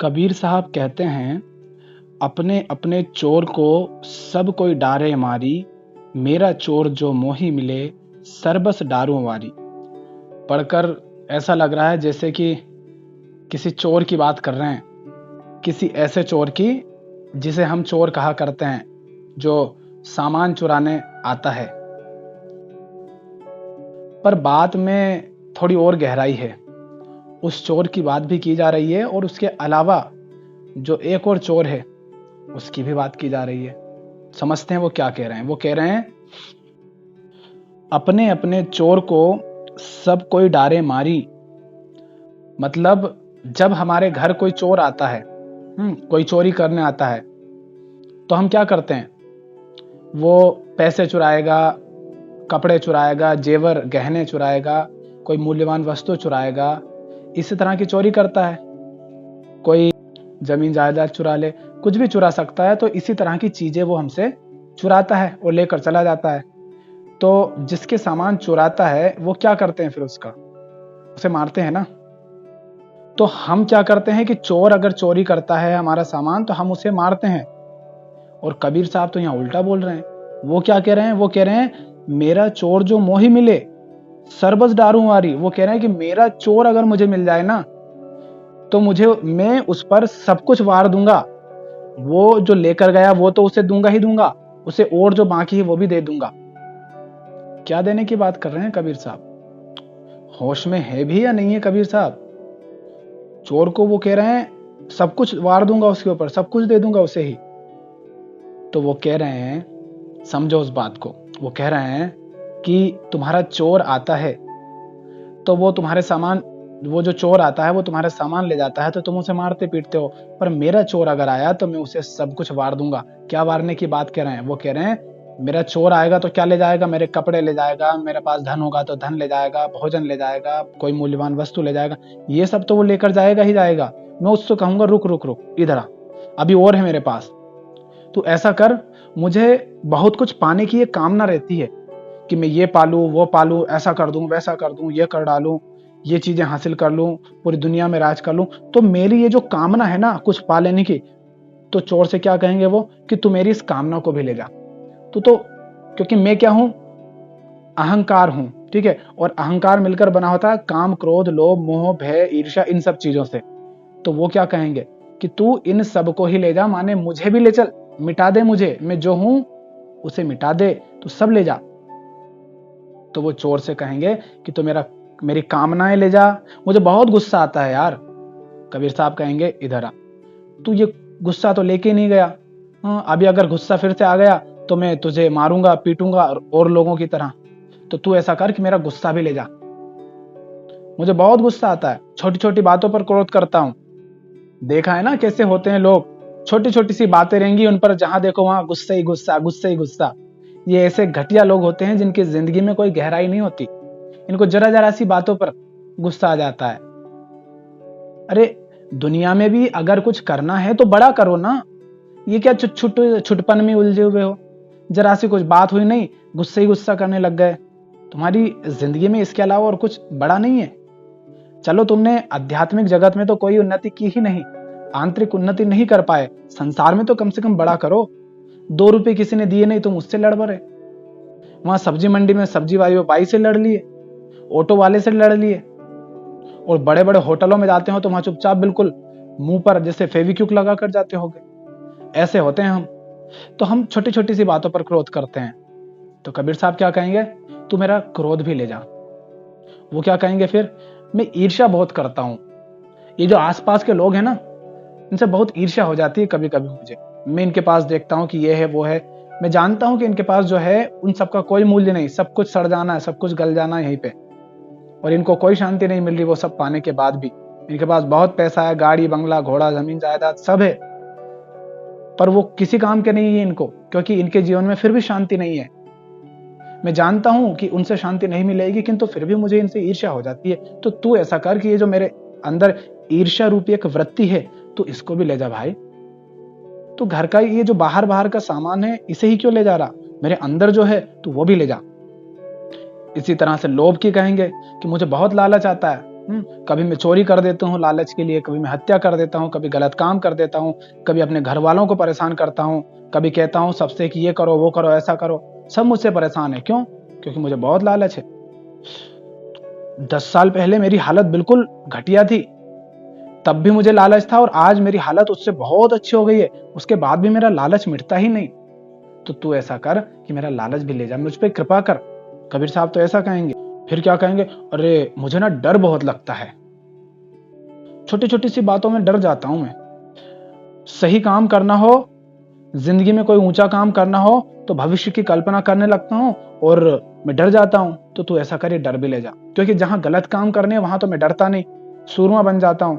कबीर साहब कहते हैं, अपने अपने चोर को सब कोई डारे मारी, मेरा चोर जो मोही मिले, सरबस डारूं वारी। पढ़कर ऐसा लग रहा है जैसे कि किसी चोर की बात कर रहे हैं, किसी ऐसे चोर की जिसे हम चोर कहा करते हैं, जो सामान चुराने आता है। पर बात में थोड़ी और गहराई है। उस चोर की बात भी की जा रही है और उसके अलावा जो एक और चोर है उसकी भी बात की जा रही है। समझते हैं वो क्या कह रहे हैं। वो कह रहे हैं, अपने अपने चोर को सब कोई डारे मारी। मतलब जब हमारे घर कोई चोर आता है, कोई चोरी करने आता है, तो हम क्या करते हैं? वो पैसे चुराएगा, कपड़े चुराएगा, जेवर गहने चुराएगा, कोई मूल्यवान वस्तु चुराएगा, इसी तरह की चोरी करता है। कोई जमीन जायदाद चुरा ले, कुछ भी चुरा सकता है। तो इसी तरह की चीजें वो हमसे चुराता है और लेकर चला जाता है। तो जिसके सामान चुराता है वो क्या करते हैं? फिर उसे मारते हैं ना। तो हम क्या करते हैं कि चोर अगर चोरी करता है हमारा सामान तो हम उसे मारते हैं। और कबीर साहब तो यहाँ उल्टा बोल रहे हैं। वो क्या कह रहे हैं? वो कह रहे हैं, मेरा चोर जो मोही मिले, सरबस डारूं वारी। वो कह रहे हैं कि मेरा चोर अगर मुझे मिल जाए ना, तो मैं उस पर सब कुछ वार दूंगा। वो जो लेकर गया वो तो उसे दूंगा ही दूंगा, उसे और जो बाकी है वो भी दे दूंगा। क्या देने की बात कर रहे हैं कबीर साहब? होश में है भी या नहीं है कबीर साहब? चोर को वो कह रहे हैं सब कुछ वार दूंगा उसके ऊपर, सब कुछ दे दूंगा उसे ही। तो वो कह रहे हैं, समझो उस बात को। वो कह रहे हैं कि तुम्हारा चोर आता है तो वो जो चोर आता है वो तुम्हारे सामान ले जाता है तो तुम उसे मारते पीटते हो। पर मेरा चोर अगर आया तो मैं उसे सब कुछ वार दूंगा। क्या वारने की बात कह रहे हैं? वो कह रहे हैं, मेरा चोर आएगा तो क्या ले जाएगा? मेरे कपड़े ले जाएगा, मेरे पास धन होगा तो धन ले जाएगा, भोजन ले जाएगा, कोई मूल्यवान वस्तु ले जाएगा। ये सब तो वो लेकर जाएगा ही जाएगा। मैं उससे कहूंगा, रुक रुक रुक, इधर आ, अभी और है मेरे पास। तू ऐसा कर, मुझे बहुत कुछ पाने की एक कामना रहती है कि मैं ये पालूं, वो पालूं, ऐसा कर दूं, वैसा कर दूं, ये कर डालूं, ये चीजें हासिल कर लूं, पूरी दुनिया में राज कर लूं। तो मेरी ये जो कामना है ना कुछ पा लेने की, तो चोर से क्या कहेंगे वो कि तू मेरी इस कामना को भी ले जा। तो क्योंकि मैं क्या हूं? अहंकार हूं, ठीक है। और अहंकार मिलकर बना होता है काम, क्रोध, लोभ, मोह, भय, ईर्ष्या, इन सब चीजों से। तो वो क्या कहेंगे कि तू इन सब को ही ले जा, माने मुझे भी ले चल, मिटा दे मुझे, मैं जो हूं उसे मिटा दे, तू सब ले जा। तो वो चोर से कहेंगे कि तू मेरी कामनाएं ले जा। मुझे बहुत गुस्सा आता है यार। कबीर साहब कहेंगे, इधर आ, तू ये गुस्सा तो लेके नहीं गया। अभी अगर गुस्सा फिर से आ गया तो मैं तुझे मारूंगा, पीटूंगा और लोगों की तरह। तो तू ऐसा कर कि मेरा गुस्सा भी ले जा। मुझे बहुत गुस्सा आता है, छोटी छोटी बातों पर क्रोध करता हूं। देखा है ना कैसे होते हैं लोग? छोटी छोटी सी बातें रहेंगी उन पर, जहां देखो वहां गुस्सा ही गुस्सा, गुस्सा ही गुस्सा। ये ऐसे घटिया लोग होते हैं जिनकी जिंदगी में कोई गहराई नहीं होती। इनको जरा जरा सी बातों पर गुस्सा आ जाता है। अरे दुनिया में भी अगर कुछ करना है तो बड़ा करो ना। ये क्या छुटपन में उलझे हुए हो? जरा सी कुछ बात हुई नहीं, गुस्से ही गुस्सा करने लग गए। तुम्हारी जिंदगी में इसके अलावा और कुछ बड़ा नहीं है। चलो तुमने आध्यात्मिक जगत में तो कोई उन्नति की ही नहीं, आंतरिक उन्नति नहीं कर पाए, संसार में तो कम से कम बड़ा करो। 2 रुपए किसी ने दिए नहीं, तुम उससे लड़ पड़े। वहां सब्जी मंडी में सब्जी वाली बाई से लड़ लिए, ऑटो वाले से लड़ लिए, और बड़े बड़े होटलों में जाते हो तो वहां चुपचाप बिल्कुल मुंह पर जैसे फेविक्विक लगा कर जाते होगे। ऐसे होते हैं हम। तो हम छोटी छोटी सी बातों पर क्रोध करते हैं। तो कबीर साहब क्या कहेंगे? तू मेरा क्रोध भी ले जा। वो क्या कहेंगे फिर? मैं ईर्ष्या बहुत करता हूं। ये जो आसपास के लोग हैं ना, इनसे बहुत ईर्ष्या हो जाती है कभी कभी मुझे। मैं इनके पास देखता हूं कि ये है वो है, मैं जानता हूं कि इनके पास जो है उन सबका कोई मूल्य नहीं, सब कुछ सड़ जाना है, सब कुछ गल जाना है यहीं पे। और इनको कोई शांति नहीं मिल रही वो सब पाने के बाद भी। इनके पास बहुत पैसा है, गाड़ी बंगला घोड़ा जमीन जायदाद सब है, पर वो किसी काम के नहीं है इनको, क्योंकि इनके जीवन में फिर भी शांति नहीं है। मैं जानता हूं कि उनसे शांति नहीं मिलेगी, किंतु फिर भी मुझे इनसे ईर्ष्या हो जाती है। तो तू ऐसा कर कि ये जो मेरे अंदर ईर्ष्या रूपी एक वृत्ति है, तू इसको भी ले जा भाई। तू घर का ये जो बाहर बाहर का सामान है इसे ही क्यों ले जा रहा? मेरे अंदर जो है तू वो भी ले जा। इसी तरह से लोभ की कहेंगे कि मुझे बहुत लालच आता है। कभी मैं चोरी कर देता हूँ लालच के लिए, कभी मैं हत्या कर देता हूँ, कभी गलत काम कर देता हूँ, कभी अपने घर वालों को परेशान करता हूँ, कभी कहता हूँ सबसे कि ये करो, वो करो, ऐसा करो। सब मुझसे परेशान है। क्यों? क्योंकि मुझे बहुत लालच है। 10 साल पहले मेरी हालत बिल्कुल घटिया थी, तब भी मुझे लालच था, और आज मेरी हालत उससे बहुत अच्छी हो गई है, उसके बाद भी मेरा लालच मिटता ही नहीं। तो तू ऐसा कर कि मेरा लालच भी ले जा, मुझ पे कृपा कर। कबीर साहब तो ऐसा कहेंगे। फिर क्या कहेंगे? अरे मुझे ना डर बहुत लगता है, छोटी छोटी सी बातों में डर जाता हूं मैं। सही काम करना हो, जिंदगी में कोई ऊंचा काम करना हो, तो भविष्य की कल्पना करने लगता हूं और मैं डर जाता हूं। तो तू ऐसा कर, ये डर भी ले जा, क्योंकि जहां गलत काम करने वहां तो मैं डरता नहीं, सूरमा बन जाता हूं,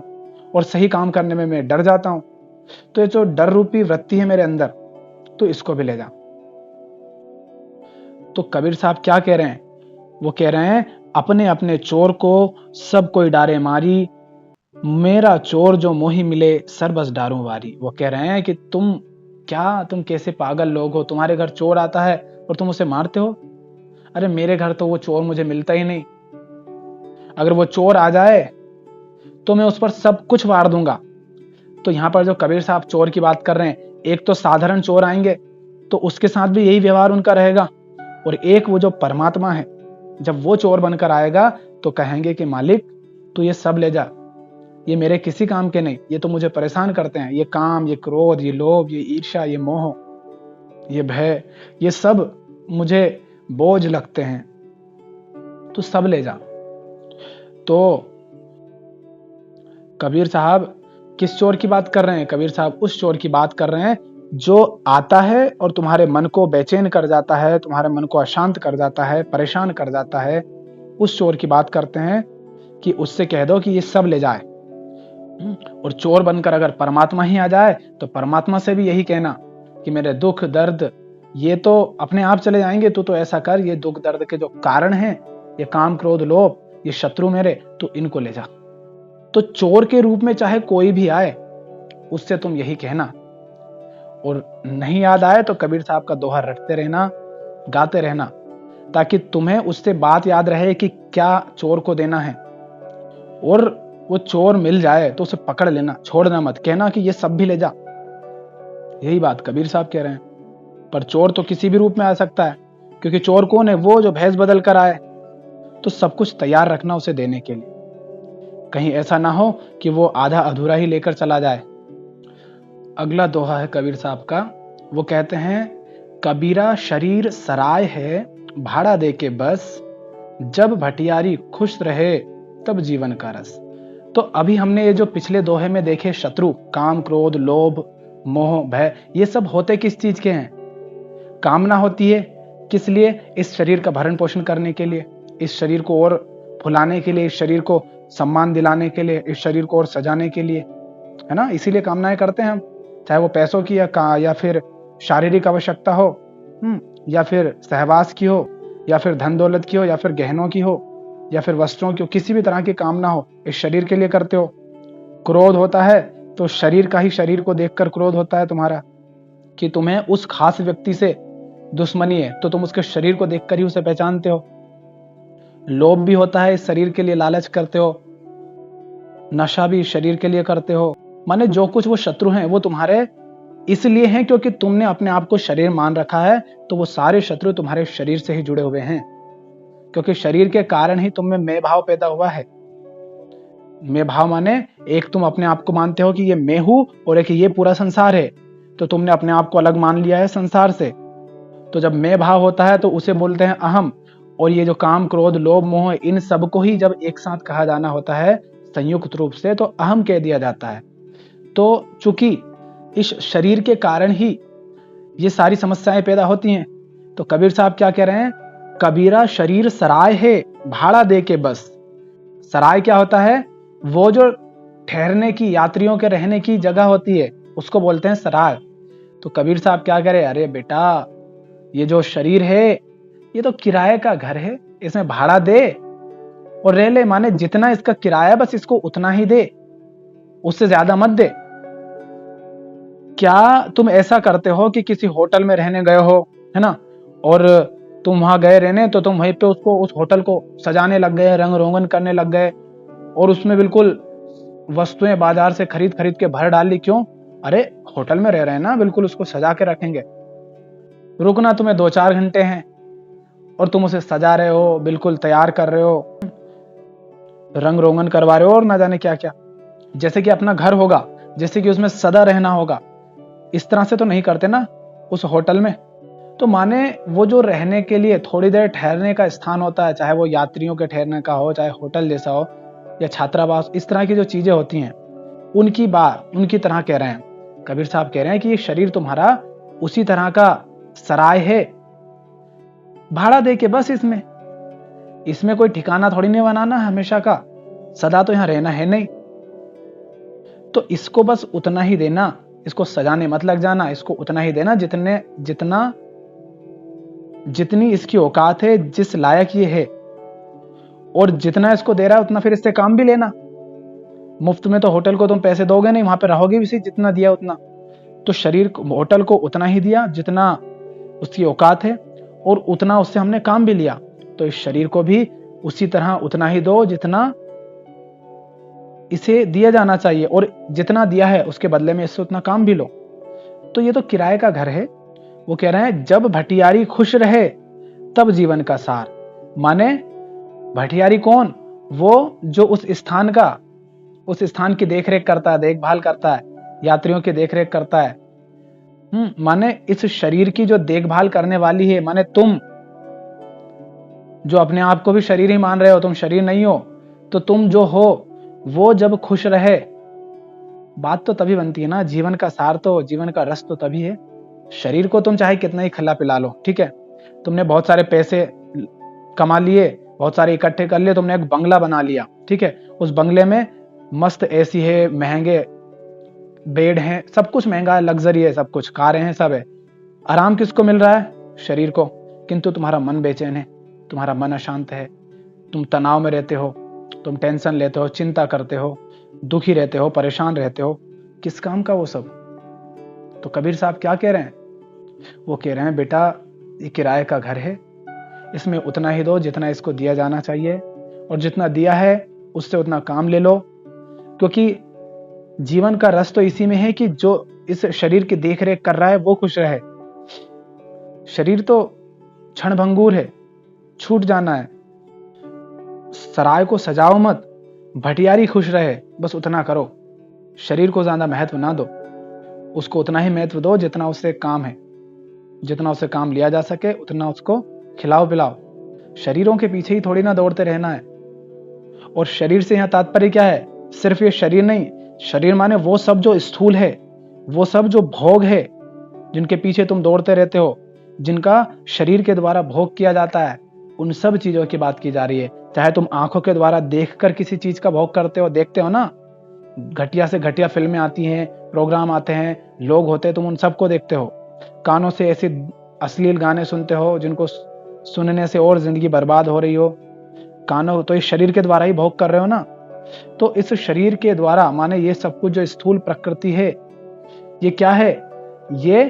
और सही काम करने में मैं डर जाता हूं। तो ये जो डर रूपी वृत्ति है मेरे अंदर, तो इसको भी ले जा। तो कबीर साहब क्या कह रहे हैं? वो कह रहे हैं, अपने अपने चोर को सब कोई डारे मारी, मेरा चोर जो मोही मिले सर्बस डारूं वारी। वो कह रहे हैं कि तुम कैसे पागल लोग हो, तुम्हारे घर चोर आता है और तुम उसे मारते हो। अरे मेरे घर तो वो चोर मुझे मिलता ही नहीं, अगर वो चोर आ जाए तो मैं उस पर सब कुछ वार दूंगा। तो यहां पर जो कबीर साहब चोर की बात कर रहे हैं, एक तो साधारण चोर आएंगे तो उसके साथ भी यही व्यवहार उनका रहेगा, और एक वो जो परमात्मा है, जब वो चोर बनकर आएगा तो कहेंगे कि मालिक तू ये सब ले जा, ये मेरे किसी काम के नहीं, ये तो मुझे परेशान करते हैं, ये काम, ये क्रोध, ये लोभ, ये ईर्ष्या, ये मोह, ये भय, ये सब मुझे बोझ लगते हैं, तो सब ले जा। तो कबीर साहब किस चोर की बात कर रहे हैं? कबीर साहब उस चोर की बात कर रहे हैं जो आता है और तुम्हारे मन को बेचैन कर जाता है, तुम्हारे मन को अशांत कर जाता है, परेशान कर जाता है। उस चोर की बात करते हैं कि उससे कह दो कि ये सब ले जाए। और चोर बनकर अगर परमात्मा ही आ जाए तो परमात्मा से भी यही कहना कि मेरे दुख दर्द ये तो अपने आप चले जाएंगे, तू तो ऐसा कर, ये दुख दर्द के जो कारण हैं, ये काम क्रोध लोभ, ये शत्रु मेरे, तो इनको ले जा। तो चोर के रूप में चाहे कोई भी आए, उससे तुम यही कहना। और नहीं याद आए तो कबीर साहब का दोहा रटते रहना, गाते रहना, ताकि तुम्हें उससे बात याद रहे कि क्या चोर को देना है। और वो चोर मिल जाए तो उसे पकड़ लेना, छोड़ना मत, कहना कि ये सब भी ले जा। यही बात कबीर साहब कह रहे हैं। पर चोर तो किसी भी रूप में आ सकता है, क्योंकि चोर कौन है? वो जो भेष बदल कर आए। तो सब कुछ तैयार रखना उसे देने के लिए, कहीं ऐसा ना हो कि वो आधा अधूरा ही लेकर चला जाए। अगला दोहा है कबीर साहब का। वो कहते हैं, कबीरा शरीर सराय है, भाड़ा दे के बस, जब भटियारी खुश रहे तब जीवन का रस। तो अभी हमने ये जो पिछले दोहे में देखे शत्रु, काम क्रोध लोभ मोह भय, ये सब होते किस चीज के हैं? कामना होती है किस लिए? इस शरीर का भरण पोषण करने के लिए, इस शरीर को और फुलाने के लिए, इस शरीर को सम्मान दिलाने के लिए, इस शरीर को और सजाने के लिए, है ना? इसीलिए कामनाएं करते हैं हम, चाहे वो पैसों की या फिर शारीरिक आवश्यकता हो, या फिर सहवास की हो, या फिर धन दौलत की हो, या फिर गहनों की हो, या फिर वस्त्रों की हो, किसी भी तरह की कामना हो, इस शरीर के लिए करते हो। क्रोध होता है तो शरीर का ही, शरीर को देखकर क्रोध होता है तुम्हारा, कि तुम्हें उस खास व्यक्ति से दुश्मनी है तो तुम उसके शरीर को देखकर ही उसे पहचानते हो। लोभ भी होता है, इस शरीर के लिए लालच करते हो। नशा भी शरीर के लिए करते हो। माने जो कुछ वो शत्रु हैं वो तुम्हारे इसलिए हैं क्योंकि तुमने अपने आप को शरीर मान रखा है, तो वो सारे शत्रु तुम्हारे शरीर से ही जुड़े हुए हैं, क्योंकि शरीर के कारण ही तुम में मैं भाव पैदा हुआ है। मैं भाव माने एक तुम अपने आप को मानते हो कि ये मैं हूं, और एक ये पूरा संसार है, तो तुमने अपने आप को अलग मान लिया है संसार से। तो जब मैं भाव होता है तो उसे बोलते हैं अहम, और ये जो काम क्रोध लोभ मोह, इन सबको ही जब एक साथ कहा जाना होता है संयुक्त रूप से, तो अहम कह दिया जाता है। तो चूंकि इस शरीर के कारण ही ये सारी समस्याएं पैदा होती हैं, तो कबीर साहब क्या कह रहे हैं? कबीरा शरीर सराय है, भाड़ा दे के बस। सराय क्या होता है? वो जो ठहरने की, यात्रियों के रहने की जगह होती है, उसको बोलते हैं सराय। तो कबीर साहब क्या करे, अरे बेटा ये जो शरीर है ये तो किराए का घर है, इसमें भाड़ा दे और रह ले। माने जितना इसका किराया बस इसको उतना ही दे, उससे ज्यादा मत दे। क्या तुम ऐसा करते हो कि किसी होटल में रहने गए हो, है ना, और तुम वहां गए रहने, तो तुम वहीं पे उसको, उस होटल को सजाने लग गए, रंग रोगन करने लग गए, और उसमें बिल्कुल वस्तुएं बाजार से खरीद खरीद के भर डाल ली। क्यों? अरे होटल में रह रहे हैं ना, बिल्कुल उसको सजा के रखेंगे। रुकना तुम्हें 2-4 घंटे हैं और तुम उसे सजा रहे हो, बिल्कुल तैयार कर रहे हो, रंग रोगन करवा रहे हो और ना जाने क्या क्या, जैसे कि अपना घर होगा, जैसे कि उसमें सदा रहना होगा। इस तरह से तो नहीं करते ना उस होटल में। तो माने वो जो रहने के लिए थोड़ी देर ठहरने का स्थान होता है, चाहे वो यात्रियों के ठहरने का हो, चाहे होटल जैसा हो या छात्रावास, इस तरह की जो चीजें होती हैं, उनकी तरह कह रहे हैं कबीर साहब। कह रहे हैं कि ये शरीर तुम्हारा उसी तरह का सराय है, भाड़ा दे के बस इसमें कोई ठिकाना थोड़ी नहीं बनाना हमेशा का, सदा तो यहां रहना है नहीं। तो इसको बस उतना ही देना, इसको सजाने मत लग जाना, इसको उतना ही देना जितनी इसकी औकात है, जिस लायक ये है। और जितना इसको दे रहा है उतना फिर इससे काम भी लेना। मुफ्त में तो होटल को तुम पैसे दोगे नहीं, वहां पे रहोगे भी, जितना दिया उतना। तो शरीर को, होटल को उतना ही दिया जितना उसकी औकात है, और उतना उससे हमने काम भी लिया। तो इस शरीर को भी उसी तरह उतना ही दो जितना इसे दिया जाना चाहिए, और जितना दिया है उसके बदले में इससे उतना काम भी लो। तो ये तो किराए का घर है। वो कह रहे हैं जब भटियारी खुश रहे तब जीवन का सार। माने भटियारी कौन? वो जो उस स्थान की देखरेख करता है, देखभाल करता है, यात्रियों की देखरेख करता है। माने इस शरीर की जो देखभाल करने वाली है, माने तुम जो अपने आप को भी शरीर ही मान रहे हो, तुम शरीर नहीं हो, तो तुम जो हो वो जब खुश रहे, बात तो तभी बनती है ना। जीवन का सार तो, जीवन का रस तो तभी है। शरीर को तुम चाहे कितना ही खिला पिला लो, ठीक है, तुमने बहुत सारे पैसे कमा लिए, बहुत सारे इकट्ठे कर लिए, तुमने एक बंगला बना लिया, ठीक है, उस बंगले में मस्त एसी है, महंगे बेड हैं, सब कुछ महंगा है, लग्जरी है, सब कुछ कारें हैं, सब है। आराम किसको मिल रहा है? शरीर को। किंतु तुम्हारा मन बेचैन है, तुम्हारा मन अशांत है, तुम तनाव में रहते हो, तुम टेंशन लेते हो, चिंता करते हो, दुखी रहते हो, परेशान रहते हो। किस काम का वो सब? तो कबीर साहब क्या कह रहे हैं? वो कह रहे हैं बेटा, ये किराए का घर है, इसमें उतना ही दो जितना इसको दिया जाना चाहिए, और जितना दिया है उससे उतना काम ले लो। क्योंकि जीवन का रस तो इसी में है कि जो इस शरीर की देख रेख कर रहा है वो खुश रहे। शरीर तो क्षणभंगुर है, छूट जाना है। सराय को सजाओ मत, भटियारी खुश रहे, बस उतना करो। शरीर को ज्यादा महत्व ना दो, उसको उतना ही महत्व दो जितना उससे काम है, जितना उससे काम लिया जा सके उतना उसको खिलाओ पिलाओ। शरीरों के पीछे ही थोड़ी ना दौड़ते रहना है। और शरीर से यहां तात्पर्य क्या है? सिर्फ ये शरीर नहीं, शरीर माने वो सब जो स्थूल है, वो सब जो भोग है, जिनके पीछे तुम दौड़ते रहते हो, जिनका शरीर के द्वारा भोग किया जाता है, उन सब चीजों की बात की जा रही है। चाहे तुम आंखों के द्वारा देखकर किसी चीज का भोग करते हो, देखते हो ना, घटिया से घटिया फिल्में आती हैं, प्रोग्राम आते हैं, लोग होते हैं, तुम उन सबको देखते हो। कानों से ऐसे अश्लील गाने सुनते हो जिनको सुनने से और जिंदगी बर्बाद हो रही हो। कानों तो इस शरीर के द्वारा ही भोग कर रहे हो ना। तो इस शरीर के द्वारा, माने ये सब कुछ जो स्थूल प्रकृति है, ये क्या है? ये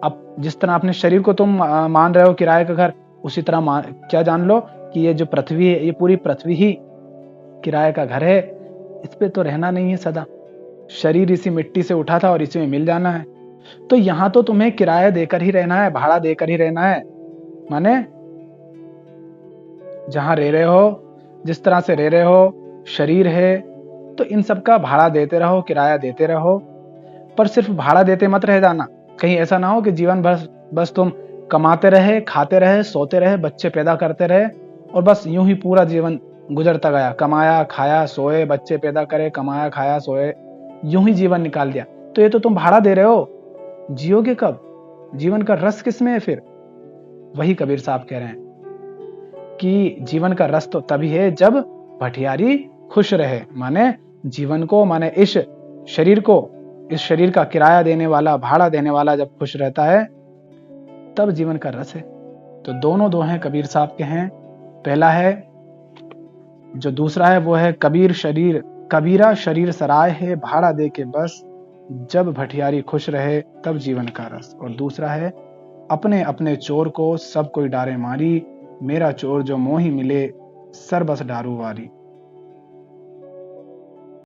अब जिस तरह अपने शरीर को तुम मान रहे हो किराए का घर, उसी तरह क्या जान लो कि ये जो पृथ्वी है, ये पूरी पृथ्वी ही किराए का घर है। इस पे तो रहना नहीं है सदा। शरीर इसी मिट्टी से उठा था और इसी में मिल जाना है। तो यहां तो तुम्हें किराया देकर ही रहना है, भाड़ा देकर ही रहना है। माने जहां रह रहे हो, जिस तरह से रह रहे हो, शरीर है, तो इन सब का भाड़ा देते रहो, किराया देते रहो। पर सिर्फ भाड़ा देते मत रह जाना। कहीं ऐसा ना हो कि जीवन भर बस तुम कमाते रहे, खाते रहे, सोते रहे, बच्चे पैदा करते रहे, और बस यूं ही पूरा जीवन गुजरता गया। कमाया, खाया, सोए, बच्चे पैदा करे, कमाया, खाया, सोए, यूं ही जीवन निकाल दिया। तो ये तो तुम भाड़ा दे रहे हो। जियोगे कब? जीवन का रस किसमें है फिर? वही कबीर साहब कह रहे हैं कि जीवन का रस तो तभी है जब भटियारी खुश रहे। माने जीवन को, माने इस शरीर को, इस शरीर का किराया देने वाला, भाड़ा देने वाला जब खुश रहता है, तब जीवन का रस है। तो दोनों दो हैं कबीर साहब के हैं। पहला है, जो दूसरा है वो है कबीरा शरीर सराय है, भाड़ा दे के बस, जब भटियारी खुश रहे तब जीवन का रस। और दूसरा है, अपने अपने चोर को सब कोई डारे मारी, मेरा चोर जो मोही मिले, सर बस डारू वारी।